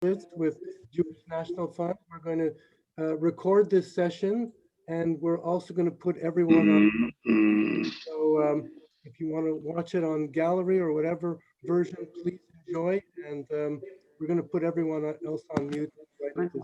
with Jewish National Fund. We're going to record this session, and we're also going to put everyone on. So if you want to watch it on gallery or whatever version, please enjoy. And we're going to put everyone else on mute right at this.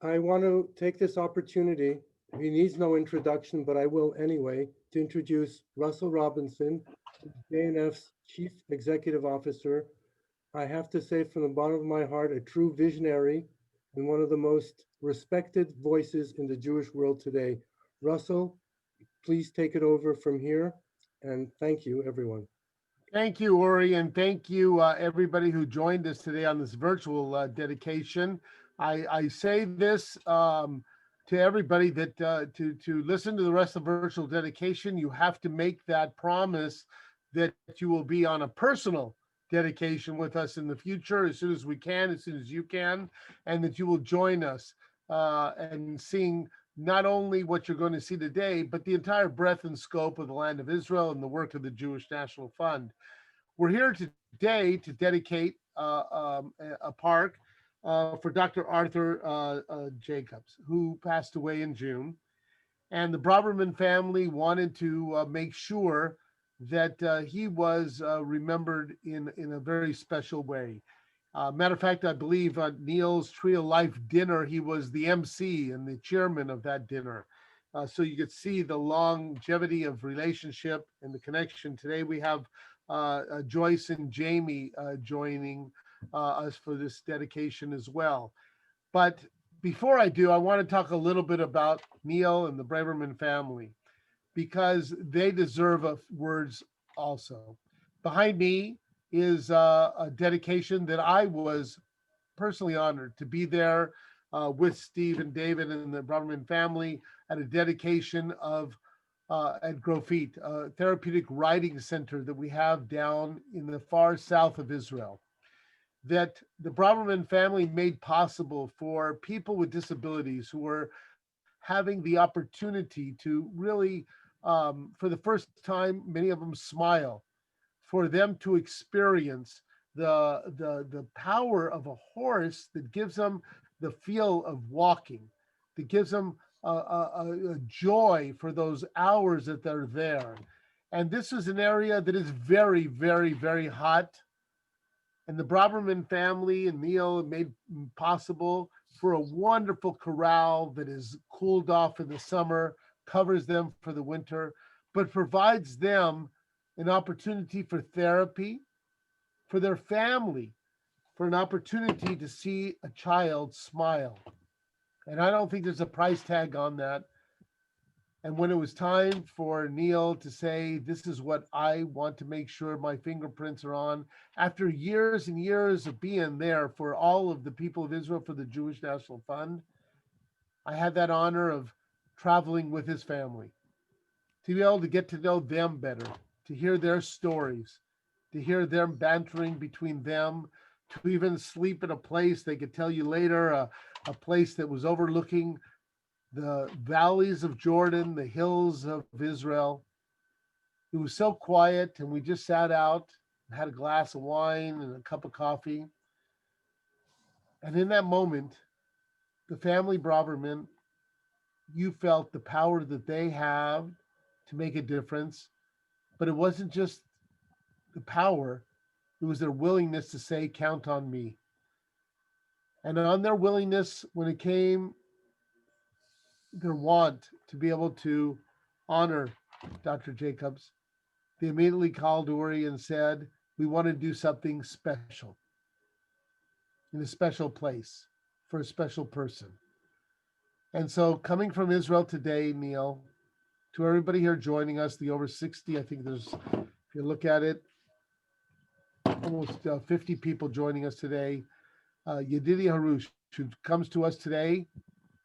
I want to take this opportunity. He needs no introduction, but I will anyway, to introduce Russell Robinson, JNF's Chief Executive Officer. I have to say from the bottom of my heart, a true visionary and one of the most respected voices in the Jewish world today. Russell, please take it over from here, and thank you, everyone. Thank you, Uri, and thank you, everybody who joined us today on this virtual dedication. I say this to everybody that to listen to the rest of the virtual dedication, you have to make that promise that you will be on a personal dedication with us in the future as soon as we can, as soon as you can, and that you will join us and seeing not only what you're going to see today, but the entire breadth and scope of the land of Israel and the work of the Jewish National Fund. We're here today to dedicate a park for Dr. Arthur Jacobs, who passed away in June. And the Braverman family wanted to make sure that he was remembered in a very special way. Matter of fact, I believe Neil's Tree of Life dinner, he was the MC and the chairman of that dinner. So you could see the longevity of relationship and the connection. Today we have Joyce and Jamie joining us for this dedication as well. But before I do, I want to talk a little bit about Neil and the Braverman family because they deserve words also. Behind me is a dedication that I was personally honored to be there with Steve and David and the Braverman family at a dedication of at Grofit, a therapeutic writing center that we have down in the far south of Israel, that the Braverman family made possible for people with disabilities who were having the opportunity to really, for the first time, many of them smile, for them to experience the power of a horse that gives them the feel of walking, that gives them a joy for those hours that they're there. And this is an area that is very, very, very hot. And the Braverman family and Neil made possible for a wonderful corral that is cooled off in the summer, covers them for the winter, but provides them an opportunity for therapy, for their family, for an opportunity to see a child smile. And I don't think there's a price tag on that. And when it was time for Neil to say, this is what I want to make sure my fingerprints are on, after years and years of being there for all of the people of Israel for the Jewish National Fund, I had that honor of traveling with his family, to be able to get to know them better, to hear their stories, to hear them bantering between them, to even sleep in a place they could tell you later, a place that was overlooking the valleys of Jordan, the hills of Israel. It was so quiet, and we just sat out and had a glass of wine and a cup of coffee. And in that moment, the family Braverman, you felt the power that they have to make a difference. But it wasn't just the power, it was their willingness to say, count on me. And on their willingness, when it came their want to be able to honor Dr. Jacobs, they immediately called Uri and said, we want to do something special in a special place for a special person. And so coming from Israel today, Neil, to everybody here joining us, the over 60, I think there's, if you look at it, almost 50 people joining us today. Yedidi Harush, who comes to us today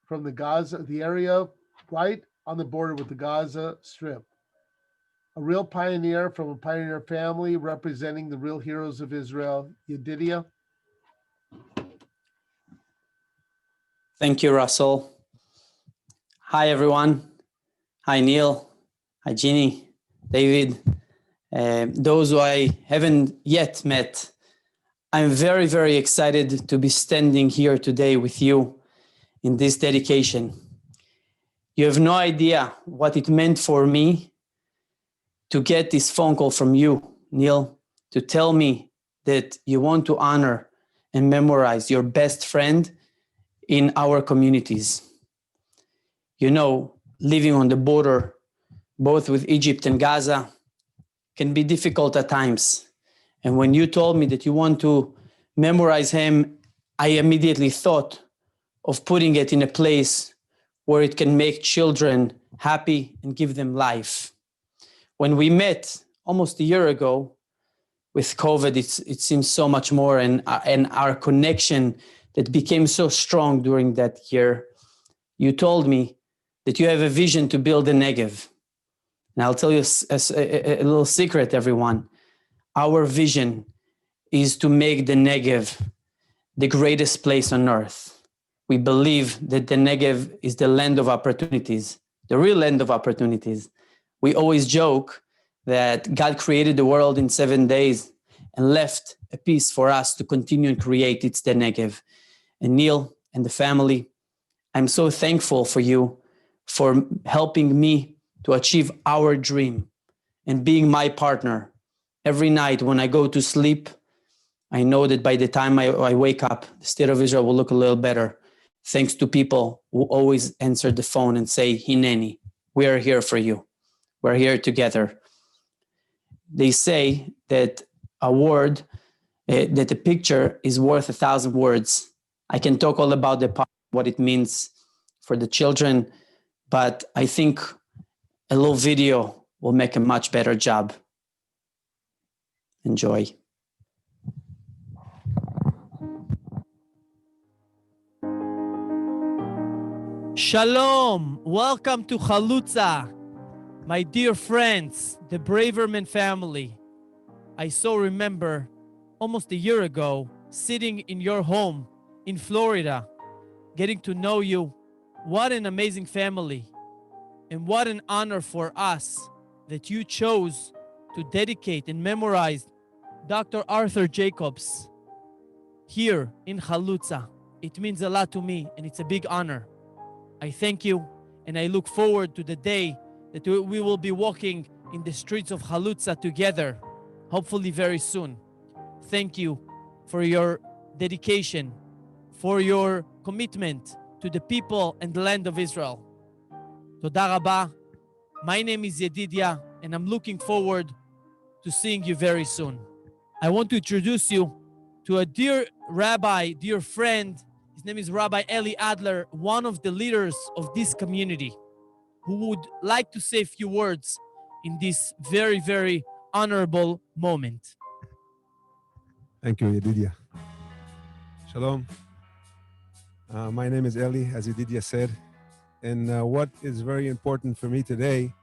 from the Gaza, the area right on the border with the Gaza Strip. A real pioneer from a pioneer family representing the real heroes of Israel. Yedidia. Thank you, Russell. Hi, everyone. Hi, Neil. Hi, Jeanne, David. Those who I haven't yet met, I'm very, very excited to be standing here today with you in this dedication. You have no idea what it meant for me to get this phone call from you, Neil, to tell me that you want to honor and memorize your best friend in our communities. You know, living on the border, both with Egypt and Gaza, can be difficult at times. And when you told me that you want to memorize him, I immediately thought of putting it in a place where it can make children happy and give them life. When we met almost a year ago with COVID, it seems so much more, and our connection that became so strong during that year. You told me that you have a vision to build a Negev. And I'll tell you a little secret, everyone. Our vision is to make the Negev the greatest place on earth. We believe that the Negev is the land of opportunities, the real land of opportunities. We always joke that God created the world in 7 days and left a piece for us to continue and create. It's the Negev. And Neil and the family, I'm so thankful for you for helping me to achieve our dream and being my partner. Every night when I go to sleep, I know that by the time I wake up, the state of Israel will look a little better, thanks to people who always answer the phone and say, Hineni, we are here for you. We're here together. They say that a word, that a picture is worth 1,000 words. I can talk all about what it means for the children, but I think a little video will make a much better job. Enjoy. Shalom, welcome to Chalutza, my dear friends, the Braverman family. I so remember almost a year ago sitting in your home in Florida, getting to know you. What an amazing family, and what an honor for us that you chose to dedicate and memorize Dr. Arthur Jacobs here in Chalutza. It means a lot to me, and it's a big honor. I thank you, and I look forward to the day that we will be walking in the streets of Chalutza together, hopefully very soon. Thank you for your dedication, for your commitment to the people and the land of Israel. Toda Rabba. My name is Yedidia, and I'm looking forward to seeing you very soon. I want to introduce you to a dear rabbi, dear friend. His name is Rabbi Eli Adler, one of the leaders of this community, who would like to say a few words in this very, very honorable moment. Thank you, Yedidia. Shalom. My name is Eli, as Yedidia said. And what is very important for me today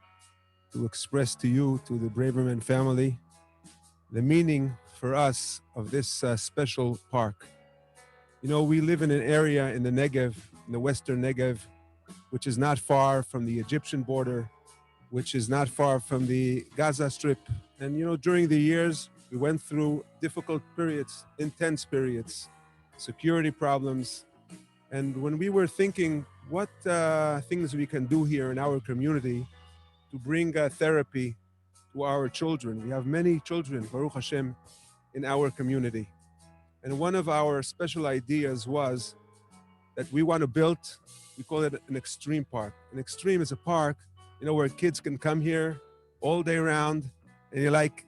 to express to you, to the Braverman family, the meaning for us of this special park. You know, we live in an area in the Negev, in the Western Negev, which is not far from the Egyptian border, which is not far from the Gaza Strip. And, you know, during the years, we went through difficult periods, intense periods, security problems. And when we were thinking what things we can do here in our community to bring therapy to our children. We have many children, Baruch Hashem, in our community. And one of our special ideas was that we want to build, we call it an extreme park. An extreme is a park, you know, where kids can come here all day round and you like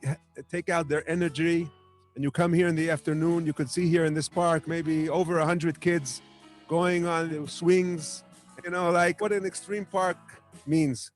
take out their energy, and you come here in the afternoon, you could see here in this park, maybe over 100 kids going on the swings, you know, like what an extreme park means.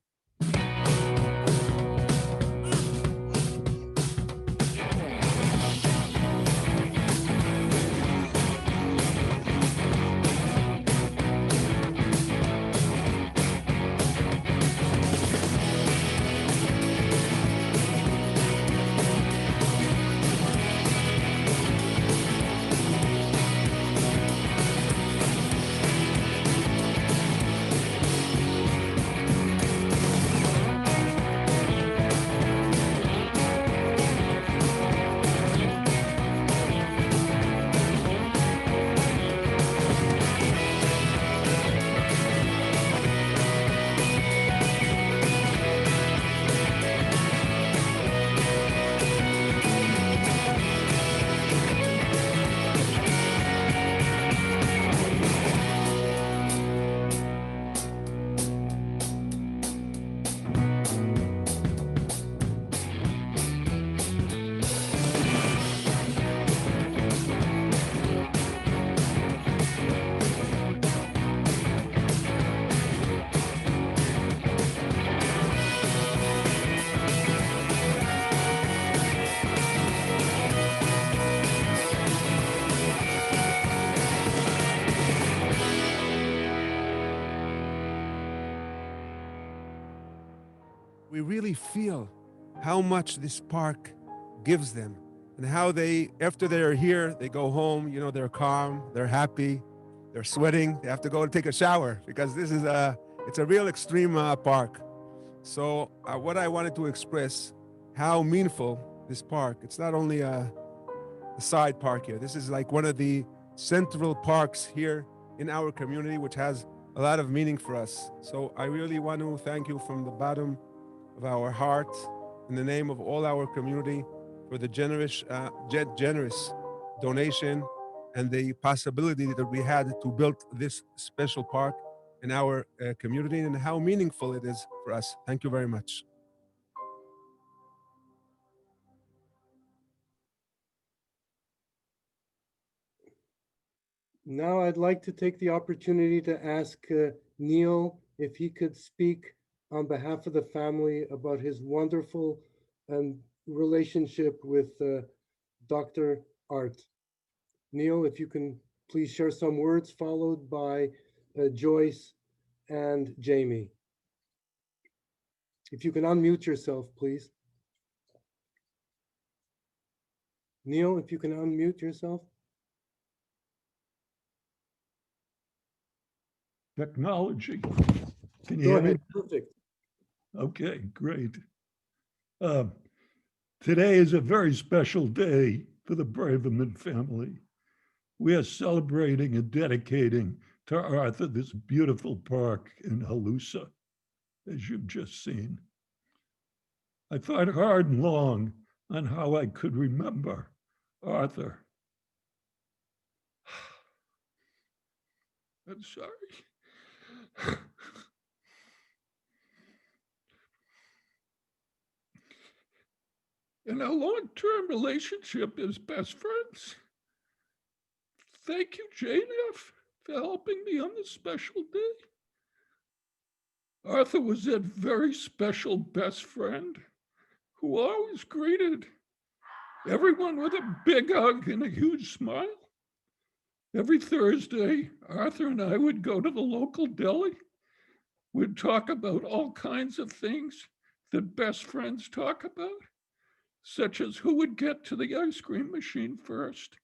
we really feel how much this park gives them, and how they, after they're here, they go home, you know, they're calm, they're happy, they're sweating, they have to go and take a shower, because this is it's a real extreme park. So what I wanted to express, how meaningful this park, it's not only a side park here. This is like one of the central parks here in our community, which has a lot of meaning for us. So I really want to thank you from the bottom of our heart, in the name of all our community, for the generous donation and the possibility that we had to build this special park in our community, and how meaningful it is for us. Thank you very much. Now I'd like to take the opportunity to ask Neil if he could speak on behalf of the family about his wonderful relationship with Dr. Art. Neil, if you can please share some words, followed by Joyce and Jamie. If you can unmute yourself, please. Neil, if you can unmute yourself. Technology. Can you Go hear ahead. me? Perfect. Okay, great. Today is a very special day for the Braverman family. We are celebrating and dedicating to Arthur this beautiful park in Halusa, as you've just seen. I thought hard and long on how I could remember Arthur. I'm sorry. In a long-term relationship as best friends. Thank you, Jeanne, for helping me on this special day. Arthur was that very special best friend who always greeted everyone with a big hug and a huge smile. Every Thursday, Arthur and I would go to the local deli. We'd talk about all kinds of things that best friends talk about, such as who would get to the ice cream machine first.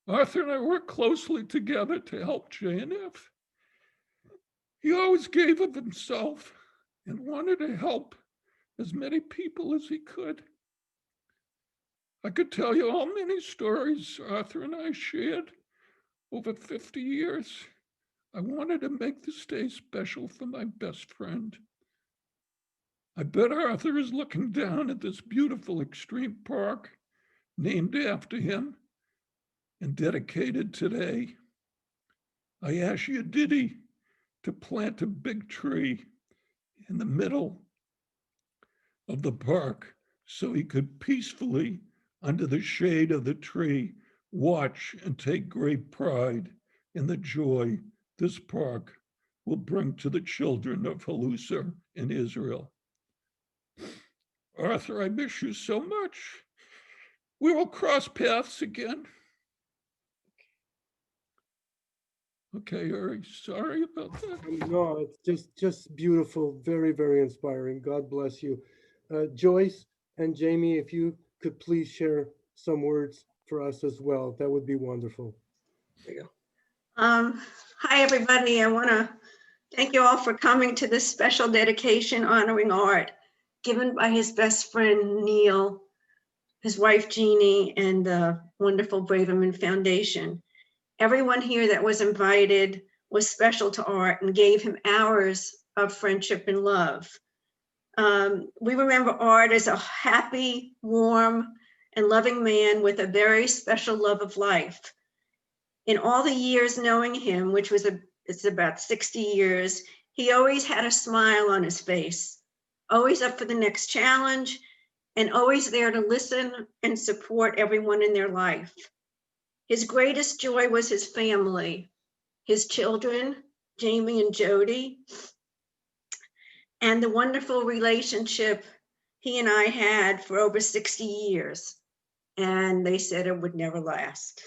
Arthur and I worked closely together to help Jeanne. He always gave of himself and wanted to help as many people as he could. I could tell you how many stories Arthur and I shared over 50 years. I wanted to make this day special for my best friend. I bet Arthur is looking down at this beautiful extreme park named after him and dedicated today. I ask you, Diddy, to plant a big tree in the middle of the park so he could peacefully, under the shade of the tree, watch and take great pride in the joy this park will bring to the children of Halusa in Israel. Arthur, I miss you so much. We will cross paths again. Okay, Uri, sorry about that. No, it's just beautiful, very, very inspiring. God bless you. Joyce and Jamie, if you could please share some words for us as well, that would be wonderful. There you go. Hi, everybody. I want to thank you all for coming to this special dedication honoring Art, given by his best friend, Neil, his wife, Jeanne, and the wonderful Braverman Foundation. Everyone here that was invited was special to Art and gave him hours of friendship and love. We remember Art as a happy, warm, and loving man with a very special love of life. In all the years knowing him, which was it's about 60 years, he always had a smile on his face, always up for the next challenge, and always there to listen and support everyone in their life. His greatest joy was his family, his children, Jamie and Jody, and the wonderful relationship he and I had for over 60 years. And they said it would never last.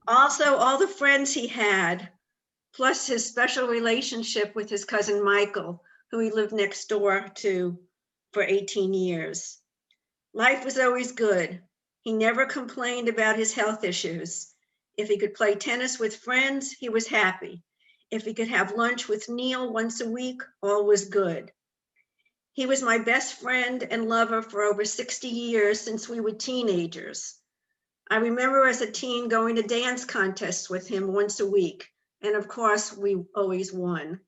Also, all the friends he had, plus his special relationship with his cousin Michael, who he lived next door to for 18 years. Life was always good. He never complained about his health issues. If he could play tennis with friends, he was happy. If he could have lunch with Neil once a week, all was good. He was my best friend and lover for over 60 years since we were teenagers. I remember as a teen going to dance contests with him once a week, and of course, we always won.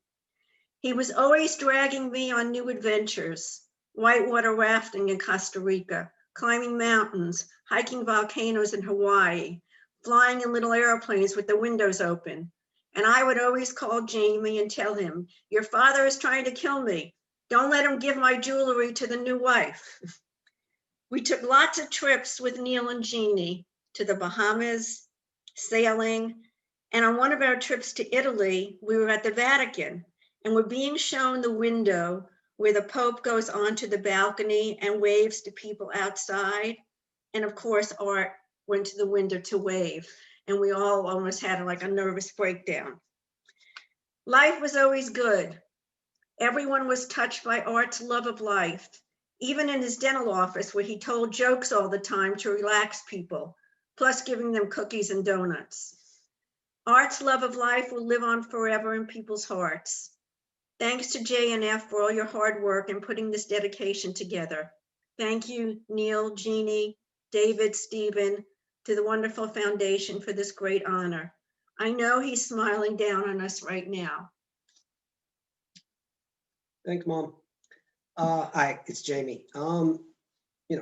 He was always dragging me on new adventures, whitewater rafting in Costa Rica, climbing mountains, hiking volcanoes in Hawaii, flying in little airplanes with the windows open. And I would always call Jamie and tell him, your father is trying to kill me. Don't let him give my jewelry to the new wife. We took lots of trips with Neil and Jeanne to the Bahamas, sailing, and on one of our trips to Italy, we were at the Vatican and were being shown the window where the Pope goes onto the balcony and waves to people outside. And of course, Art went to the window to wave, and we all almost had like a nervous breakdown. Life was always good. Everyone was touched by Art's love of life, even in his dental office where he told jokes all the time to relax people, plus giving them cookies and donuts. Art's love of life will live on forever in people's hearts. Thanks to J&F for all your hard work in putting this dedication together. Thank you, Neil, Jeanne, David, Stephen, to the wonderful foundation for this great honor. I know he's smiling down on us right now. Thanks, Mom. Hi, it's Jamie.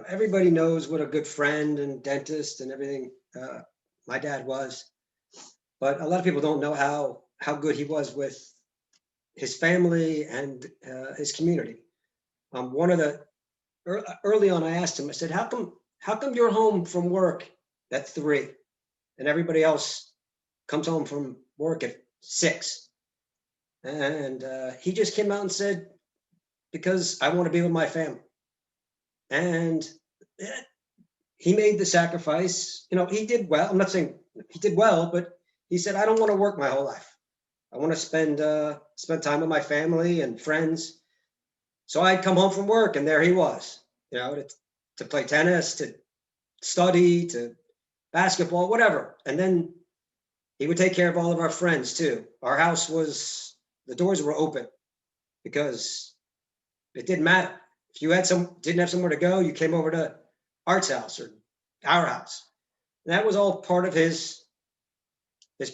Everybody knows what a good friend and dentist and everything my dad was, but a lot of people don't know how good he was with his family and his community. Early on, I asked him, I said, how come you're home from work at 3 and everybody else comes home from work at 6? And he just came out and said, because I want to be with my family. And he made the sacrifice. He did well. I'm not saying he did well, but he said, I don't want to work my whole life. I want to spend time with my family and friends. So I'd come home from work and there he was, to play tennis, to study, to basketball, whatever. And then he would take care of all of our friends too. Our house the doors were open because it didn't matter. If you didn't have somewhere to go, you came over to Art's house or our house. And that was all part of his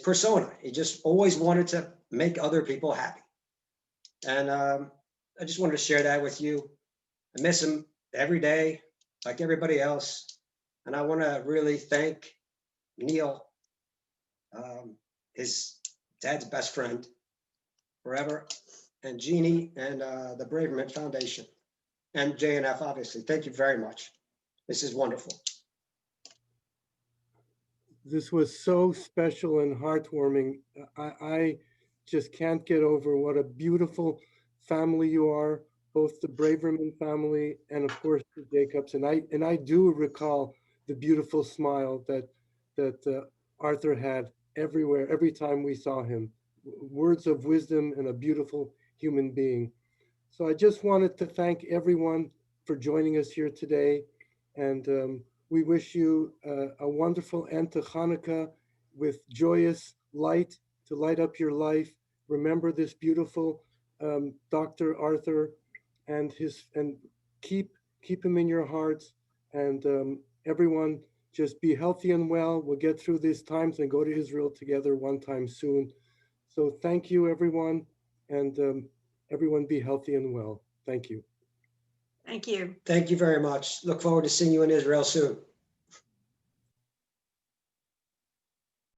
persona. He just always wanted to make other people happy. And I just wanted to share that with you. I miss him every day, like everybody else. And I want to really thank Neil, his dad's best friend forever, and Jeanne and the Braverman Foundation, and J&F, obviously. Thank you very much. This is wonderful. This was so special and heartwarming. I just can't get over what a beautiful family you are, both the Braverman family and of course the Jacobs. And I do recall the beautiful smile that Arthur had everywhere, every time we saw him. Words of wisdom and a beautiful human being. So I just wanted to thank everyone for joining us here today. And we wish you a wonderful end to Hanukkah with joyous light to light up your life. Remember this beautiful Dr. Arthur and keep him in your hearts. And everyone just be healthy and well. We'll get through these times and go to Israel together one time soon. So thank you, everyone. And everyone be healthy and well. Thank you. Thank you. Thank you very much. Look forward to seeing you in Israel soon.